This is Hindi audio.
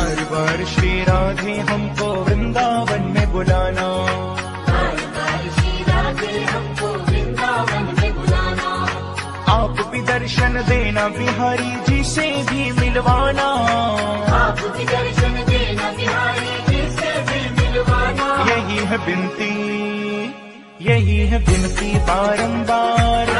बार बार श्री राधे हमको वृंदावन में बुलाना, बार बार श्री राधे हमको वृंदावन में बुलाना। आप भी दर्शन देना बिहारी जी से भी मिलवाना, आप भी दर्शन देना बिहारी जी से भी मिलवाना। यही है विनती, यही है विनती बारंबार।